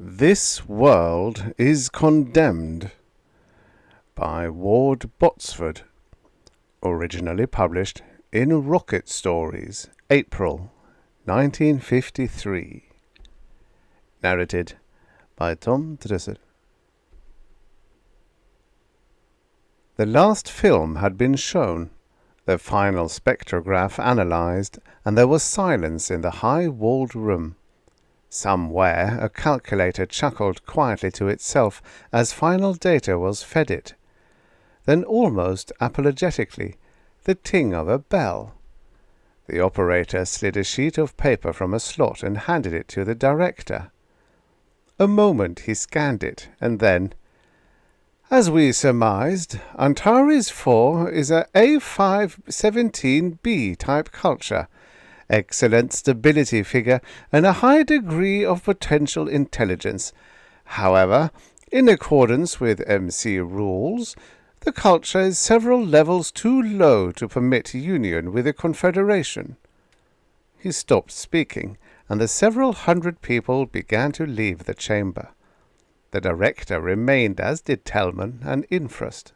This World is Condemned by Ward Botsford, originally published in Rocket Stories, April 1953. Narrated by Tom Dresser. The last film had been shown, the final spectrograph analyzed, and there was silence in the high-walled room. Somewhere a calculator chuckled quietly to itself as final data was fed it. Then almost apologetically, the ting of a bell. The operator slid a sheet of paper from a slot and handed it to the director. A moment he scanned it, and then, "As we surmised, Antares 4 is a A517B type culture. Excellent stability figure, and a high degree of potential intelligence. However, in accordance with MC rules, the culture is several levels too low to permit union with the Confederation." He stopped speaking, and the several hundred people began to leave the chamber. The director remained, as did Tellman and Infrost.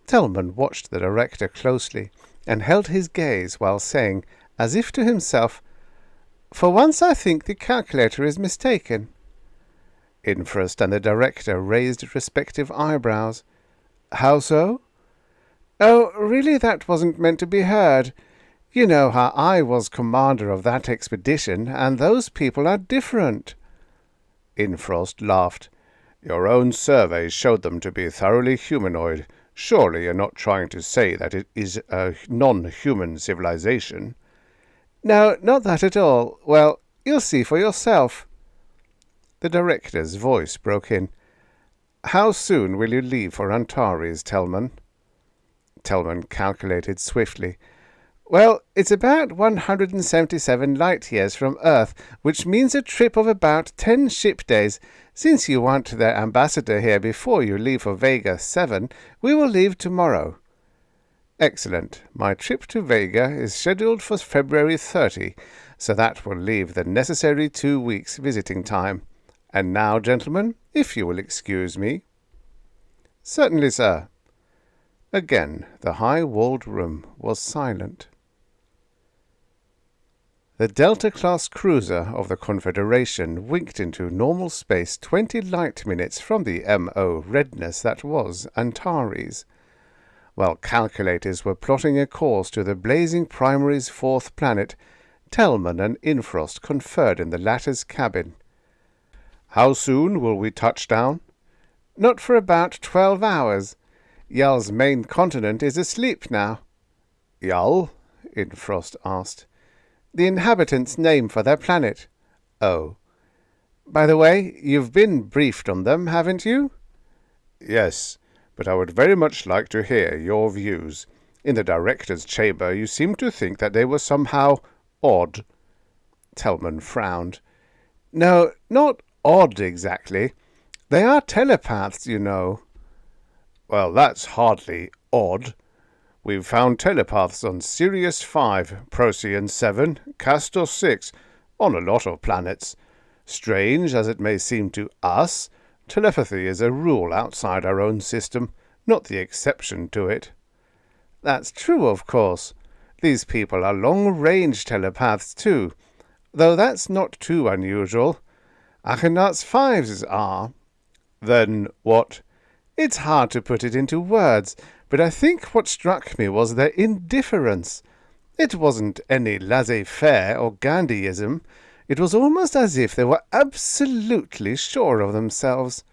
Tellman watched the director closely, and held his gaze while saying, as if to himself, "For once I think the calculator is mistaken." Infrost and the director raised respective eyebrows. "How so?" "Oh, really that wasn't meant to be heard. You know how I was commander of that expedition, and those people are different." Infrost laughed. "Your own surveys showed them to be thoroughly humanoid. Surely you're not trying to say that it is a non-human civilization?" "No, not that at all. Well, you'll see for yourself." The director's voice broke in. "How soon will you leave for Antares, Tellman?" Tellman calculated swiftly. "Well, it's about 177 light-years from Earth, which means a trip of about 10 ship days. Since you want the ambassador here before you leave for Vega 7, we will leave tomorrow." "Excellent. My trip to Vega is scheduled for February 30, so that will leave the necessary 2 weeks visiting time. And now, gentlemen, if you will excuse me." "Certainly, sir." Again the high-walled room was silent. The Delta-class cruiser of the Confederation winked into normal space 20 light-minutes from the M.O. redness that was Antares. While calculators were plotting a course to the blazing primary's 4th planet, Tellman and Infrost conferred in the latter's cabin. "How soon will we touch down?" "Not for about 12 hours. Yull's main continent is asleep now." "Yull?" Infrost asked. "The inhabitants' name for their planet." "Oh. By the way, you've been briefed on them, haven't you?" "Yes, but I would very much like to hear your views. In the director's chamber you seem to think that they were somehow odd." Tellman frowned. "No, not odd exactly. They are telepaths, you know." "Well, that's hardly odd. We've found telepaths on Sirius 5, Procyon 7, Castor 6, on a lot of planets. Strange as it may seem to us, telepathy is a rule outside our own system, not the exception to it." "That's true, of course. These people are long-range telepaths, too, though that's not too unusual. Akhenat's 5s are." "Then what?" "It's hard to put it into words, but I think what struck me was their indifference. It wasn't any laissez-faire or Gandhiism. It was almost as if they were absolutely sure of themselves."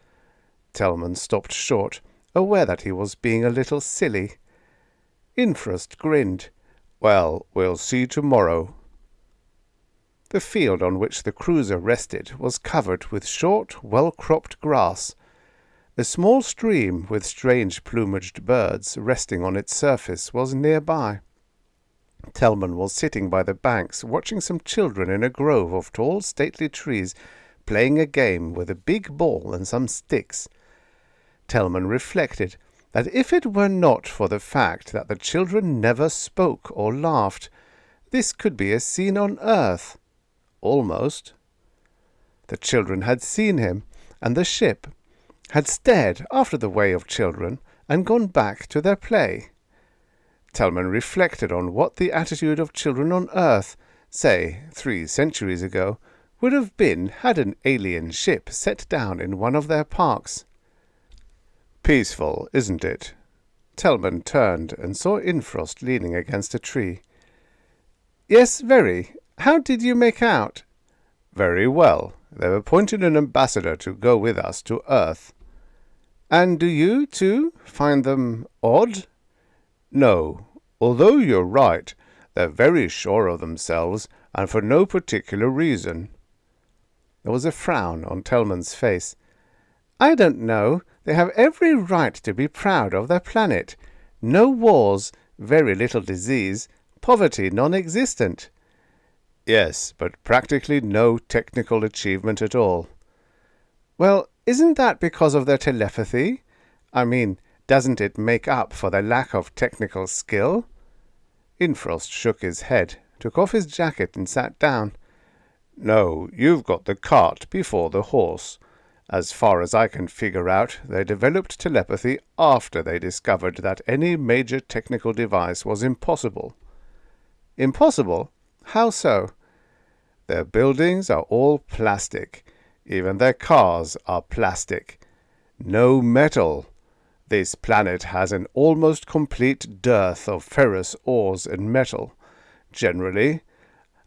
Tellman stopped short, aware that he was being a little silly. Infrost grinned. "Well, we'll see tomorrow." The field on which the cruiser rested was covered with short, well-cropped grass. A small stream with strange plumaged birds resting on its surface was nearby. Tellman was sitting by the banks watching some children in a grove of tall stately trees playing a game with a big ball and some sticks. Tellman reflected that if it were not for the fact that the children never spoke or laughed, this could be a scene on Earth. Almost. The children had seen him, and the ship had stared after the way of children and gone back to their play. Tellman reflected on what the attitude of children on Earth, say 3 centuries ago, would have been had an alien ship set down in one of their parks. "Peaceful, isn't it?" Tellman turned and saw Infrost leaning against a tree. "Yes, very. How did you make out?" "Very well. They've appointed an ambassador to go with us to Earth." "And do you, too, find them odd?" "No. Although you're right, they're very sure of themselves, and for no particular reason." There was a frown on Tellman's face. "I don't know. They have every right to be proud of their planet. No wars, very little disease, poverty non-existent." "Yes, but practically no technical achievement at all." "Well, isn't that because of their telepathy? I mean, doesn't it make up for their lack of technical skill?" Infrost shook his head, took off his jacket and sat down. "No, you've got the cart before the horse. As far as I can figure out, they developed telepathy after they discovered that any major technical device was impossible." "Impossible? How so?" "Their buildings are all plastic. Even their cars are plastic. No metal. This planet has an almost complete dearth of ferrous ores and metal. Generally,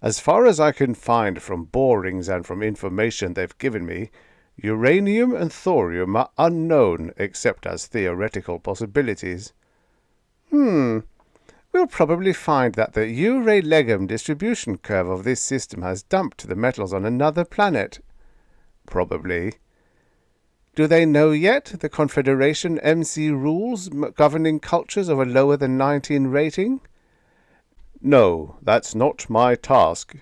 as far as I can find from borings and from information they've given me, uranium and thorium are unknown except as theoretical possibilities." We'll probably find that the U-Ray-Legum distribution curve of this system has dumped the metals on another planet." "Probably." "Do they know yet the Confederation MC rules governing cultures of a lower than 19 rating?" "No, that's not my task.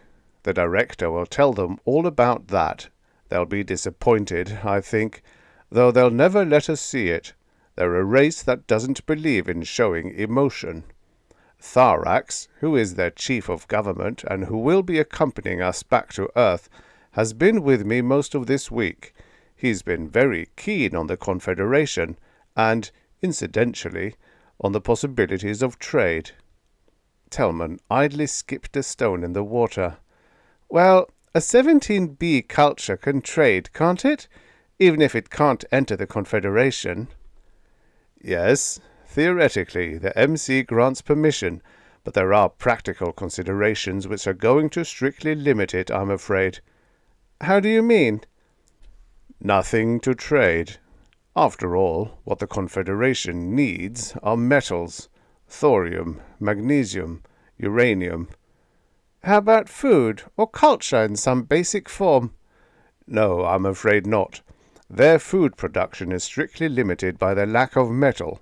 The director will tell them all about that. They'll be disappointed, I think, though they'll never let us see it. They're a race that doesn't believe in showing emotion. Tharax, who is their chief of government and who will be accompanying us back to Earth, has been with me most of this week. He's been very keen on the Confederation and, incidentally, on the possibilities of trade." Tellman idly skipped a stone in the water. "Well, a 17B culture can trade, can't it? Even if it can't enter the Confederation." "Yes. Theoretically, the MC grants permission, but there are practical considerations which are going to strictly limit it, I'm afraid." "How do you mean?" "Nothing to trade. After all, what the Confederation needs are metals: thorium, magnesium, uranium." "How about food, or culture in some basic form?" "No, I'm afraid not. Their food production is strictly limited by their lack of metal.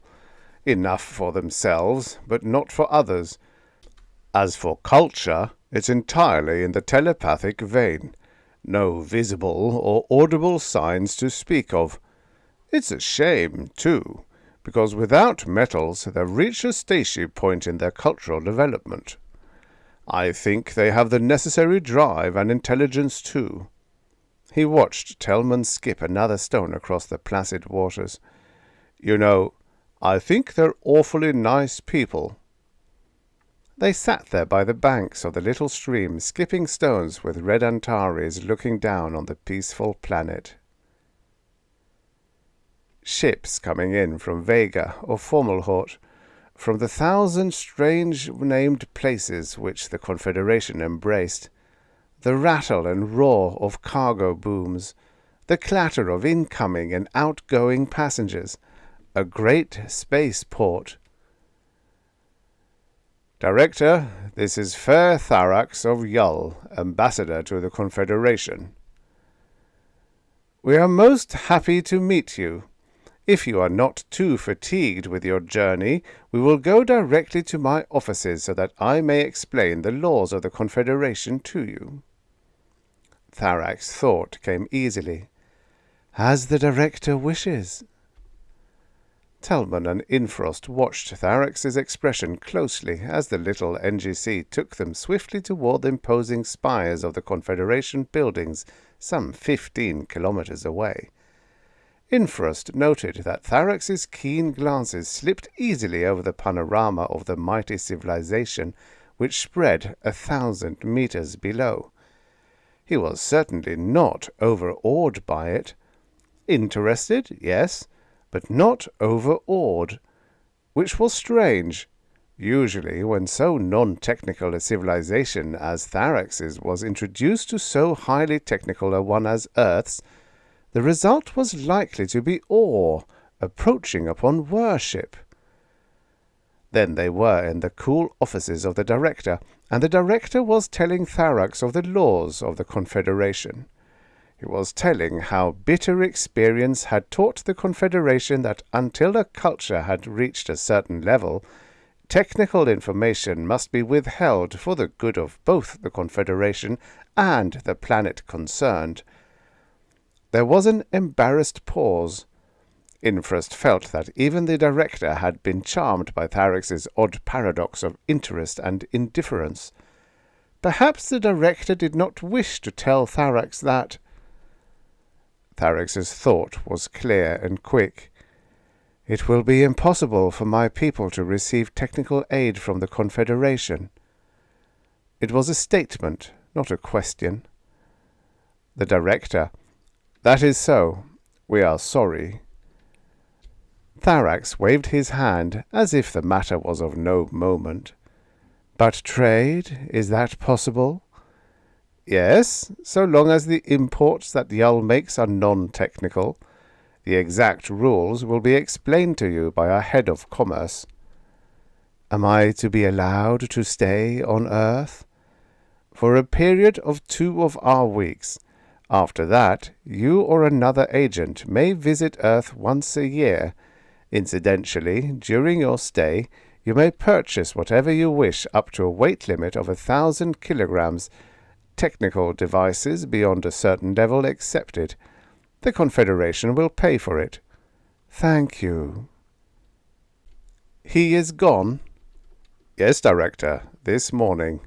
Enough for themselves, but not for others. As for culture, it's entirely in the telepathic vein. No visible or audible signs to speak of. It's a shame, too, because without metals they've reached a station point in their cultural development. I think they have the necessary drive and intelligence, too." He watched Tellman skip another stone across the placid waters. "You know, I think they're awfully nice people." They sat there by the banks of the little stream, skipping stones with red Antares looking down on the peaceful planet. Ships coming in from Vega or Fomalhaut, from the 1,000 strange named places which the Confederation embraced, the rattle and roar of cargo booms, the clatter of incoming and outgoing passengers, a great spaceport. "Director, this is Fair Tharax of Yull, ambassador to the Confederation." "We are most happy to meet you. If you are not too fatigued with your journey, we will go directly to my offices so that I may explain the laws of the Confederation to you." Tharax's thought came easily. "As the director wishes." Telman and Infrost watched Tharax's expression closely as the little NGC took them swiftly toward the imposing spires of the Confederation buildings some 15 kilometers away. Infrost noted that Tharax's keen glances slipped easily over the panorama of the mighty civilization which spread 1,000 meters below. He was certainly not overawed by it. Interested, yes, but not overawed, which was strange. Usually, when so non-technical a civilization as Tharax's was introduced to so highly technical a one as Earth's, the result was likely to be awe, approaching upon worship. Then they were in the cool offices of the Director, and the Director was telling Tharax of the laws of the Confederation. He was telling how bitter experience had taught the Confederation that until a culture had reached a certain level, technical information must be withheld for the good of both the Confederation and the planet concerned. There was an embarrassed pause. Infrost felt that even the Director had been charmed by Tharax's odd paradox of interest and indifference. Perhaps the Director did not wish to tell Tharax that. Tharax's thought was clear and quick. It will be impossible for my people to receive technical aid from the Confederation. It was a statement, not a question. The Director: That is so. We are sorry. Tharax waved his hand as if the matter was of no moment. But trade, is that possible? Yes, so long as the imports that Yull makes are non-technical. The exact rules will be explained to you by our head of commerce. Am I to be allowed to stay on Earth? For a period of 2 of our weeks. After that, you or another agent may visit Earth once a year. Incidentally, during your stay, you may purchase whatever you wish up to a weight limit of 1,000 kilograms. Technical devices beyond a certain level accepted. The Confederation will pay for it. Thank you. He is gone? Yes, Director, this morning.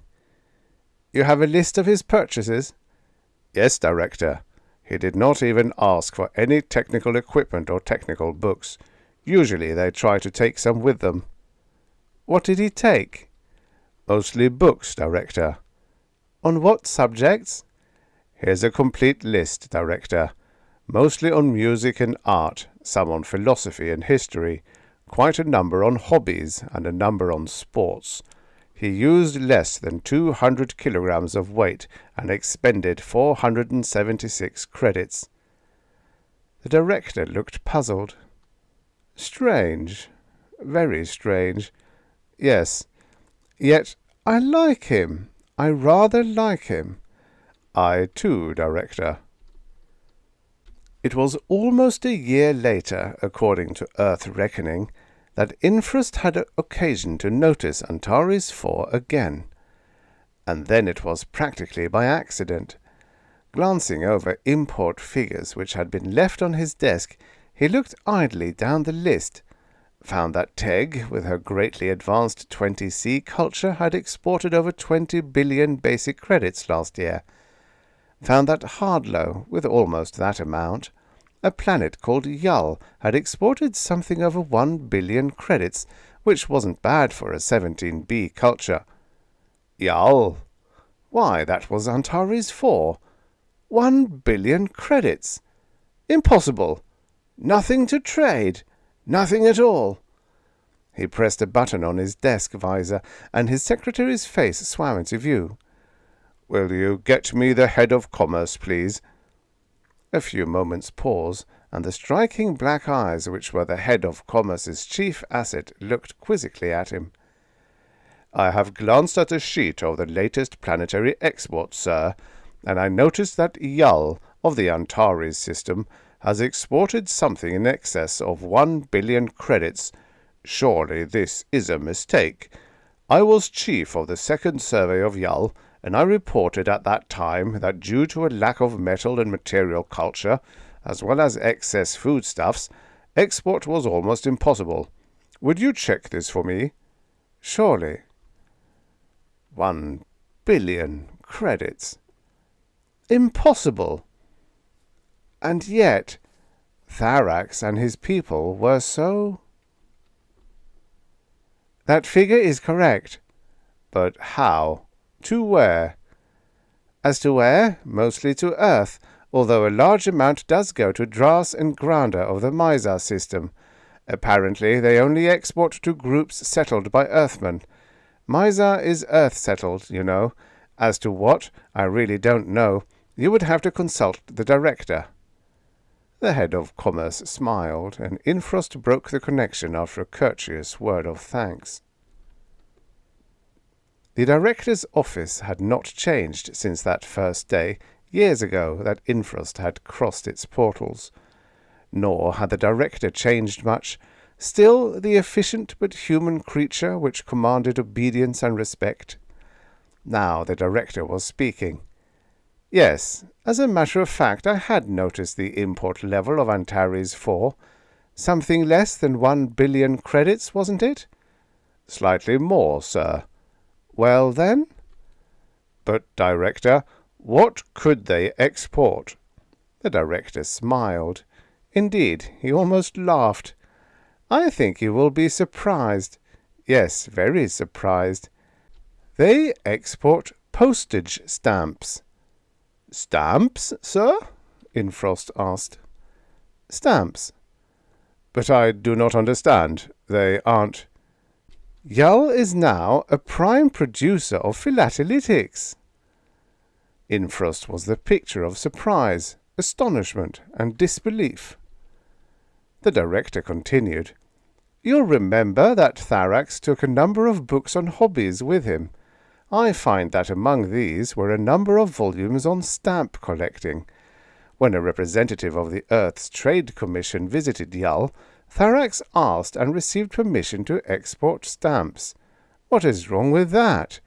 You have a list of his purchases? Yes, Director. He did not even ask for any technical equipment or technical books. Usually they try to take some with them. What did he take? Mostly books, Director. On what subjects? Here's a complete list, Director. Mostly on music and art, some on philosophy and history, quite a number on hobbies, and a number on sports. He used less than 200 kilograms of weight and expended 476 credits. The Director looked puzzled. Strange. Very strange. Yes. Yet I like him. I rather like him. I too, Director. It was almost a year later, according to Earth reckoning, that Infrost had occasion to notice Antares IV again. And then it was practically by accident. Glancing over import figures which had been left on his desk, he looked idly down the list, found that Teg, with her greatly advanced 20C culture, had exported over 20 billion basic credits last year, found that Hardlow, with almost that amount, a planet called Yull, had exported something over 1 billion credits, which wasn't bad for a 17B culture. Yull! Why, that was Antares IV. 1 billion credits! Impossible! Nothing to trade! Nothing at all! He pressed a button on his desk visor, and his secretary's face swam into view. Will you get me the head of commerce, please? A few moments' pause, and the striking black eyes which were the head of commerce's chief asset looked quizzically at him. I have glanced at a sheet of the latest planetary exports, sir, and I noticed that Yull, of the Antares system, has exported something in excess of 1 billion credits. Surely this is a mistake. I was chief of the second survey of Yull, and I reported at that time that due to a lack of metal and material culture, as well as excess foodstuffs, Export was almost impossible. Would you check this for me? Surely. 1 billion credits. Impossible. And yet, Tharax and his people were so... That figure is correct. But how? To where? As to where, mostly to Earth, although a large amount does go to Dras and Granda of the Mizar system. Apparently they only export to groups settled by Earthmen. Mizar is Earth-settled, you know. As to what, I really don't know. You would have to consult the director. The head of commerce smiled, and Infrost broke the connection after a courteous word of thanks. The director's office had not changed since that first day, years ago, that Infrost had crossed its portals. Nor had the director changed much. Still the efficient but human creature which commanded obedience and respect. Now the director was speaking. Yes, as a matter of fact, I had noticed the import level of Antares 4. Something less than 1 billion credits, wasn't it? Slightly more, sir. Well, then? But, Director, what could they export? The director smiled. Indeed, he almost laughed. I think you will be surprised. Yes, very surprised. They export postage stamps. Stamps, sir? Infrost asked. Stamps. But I do not understand. They aren't... Yull is now a prime producer of philatelytics. Infrost was the picture of surprise, astonishment, and disbelief. The director continued. You'll remember that Tharax took a number of books on hobbies with him. I find that among these were a number of volumes on stamp collecting. When a representative of the Earth's Trade Commission visited Yull, Tharax asked and received permission to export stamps. What is wrong with that?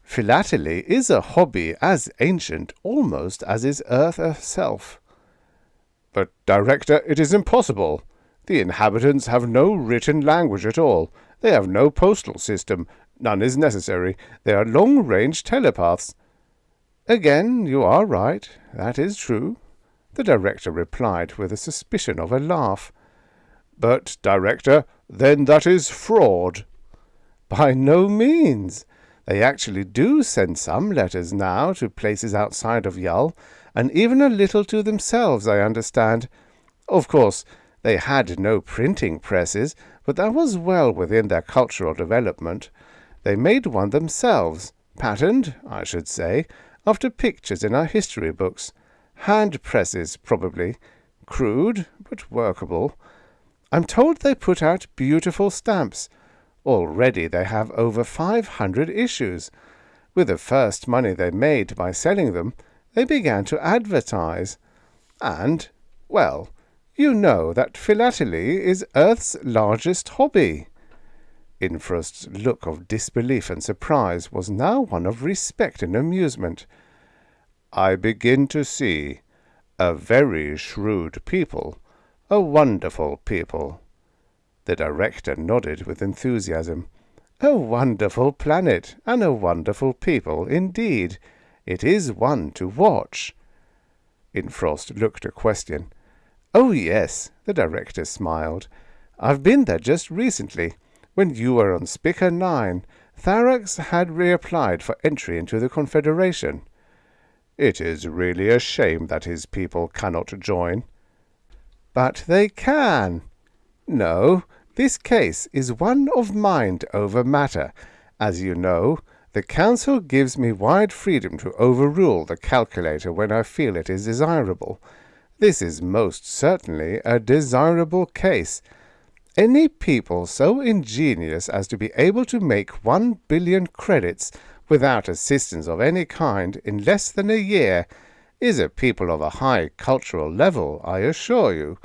Philately is a hobby as ancient almost as is Earth herself. But, Director, it is impossible. The inhabitants have no written language at all. They have no postal system. None is necessary. They are long-range telepaths. Again, you are right. That is true. The director replied with a suspicion of a laugh. But, Director, then that is fraud. By no means. They actually do send some letters now to places outside of Yull, and even a little to themselves, I understand. Of course, they had no printing presses, but that was well within their cultural development. They made one themselves, patterned, I should say, after pictures in our history books. Hand presses, probably. Crude, but workable. I'm told they put out beautiful stamps. Already they have over 500 issues. With the first money they made by selling them, they began to advertise. And, well, you know that philately is Earth's largest hobby. Infrost's look of disbelief and surprise was now one of respect and amusement. I begin to see. A very shrewd people. A wonderful people. The director nodded with enthusiasm. A wonderful planet, and a wonderful people, indeed. It is one to watch. Infrost looked a question. Oh, yes, the director smiled. I've been there just recently. When you were on Spica 9, Tharax had reapplied for entry into the Confederation. It is really a shame that his people cannot join. But they can. No, this case is one of mind over matter. As you know, the Council gives me wide freedom to overrule the calculator when I feel it is desirable. This is most certainly a desirable case. Any people so ingenious as to be able to make 1 billion credits without assistance of any kind in less than a year is a people of a high cultural level, I assure you.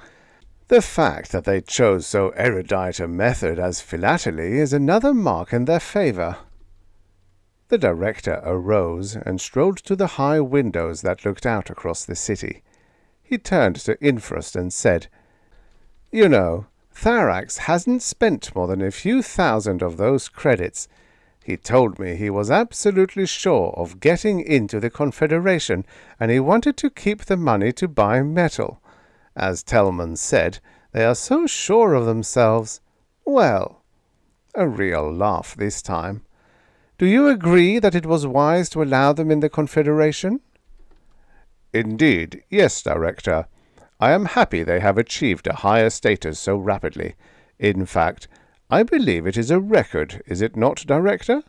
The fact that they chose so erudite a method as philately is another mark in their favour. The director arose and strolled to the high windows that looked out across the city. He turned to Infrost and said, You know, Tharax hasn't spent more than a few thousand of those credits. He told me he was absolutely sure of getting into the Confederation, and he wanted to keep the money to buy metal. As Tellman said, they are so sure of themselves. Well, a real laugh this time. Do you agree that it was wise to allow them in the Confederation? Indeed, yes, Director. I am happy they have achieved a higher status so rapidly. In fact, I believe it is a record, is it not, Director?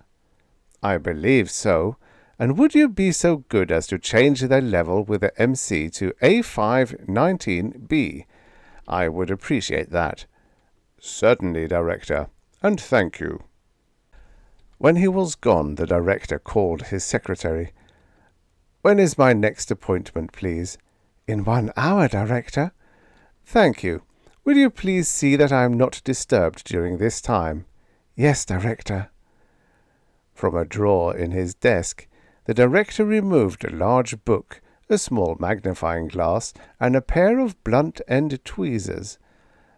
I believe so. And would you be so good as to change their level with the MC to A519B? I would appreciate that. Certainly, Director, and thank you. When he was gone, the Director called his secretary. When is my next appointment, please? In 1 hour, Director. Thank you. Will you please see that I am not disturbed during this time? Yes, Director. From a drawer in his desk, the Director removed a large book, a small magnifying glass, and a pair of blunt-end tweezers.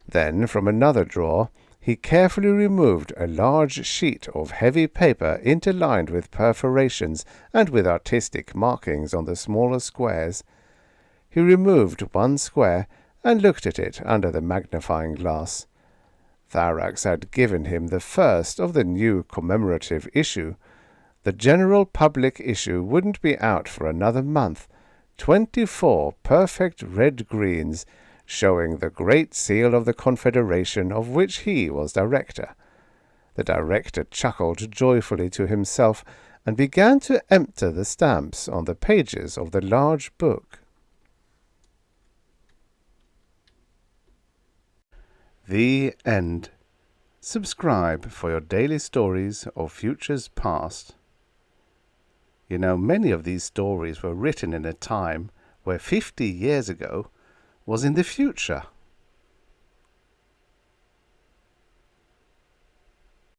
Then, from another drawer, he carefully removed a large sheet of heavy paper interlined with perforations and with artistic markings on the smaller squares. He removed one square and looked at it under the magnifying glass. Tharax had given him the first of the new commemorative issue. The general public issue wouldn't be out for another month. 24 perfect red greens, showing the Great Seal of the Confederation of which he was Director. The Director chuckled joyfully to himself and began to empty the stamps on the pages of the large book. The end. Subscribe for your daily stories of futures past. You know, many of these stories were written in a time where 50 years ago was in the future.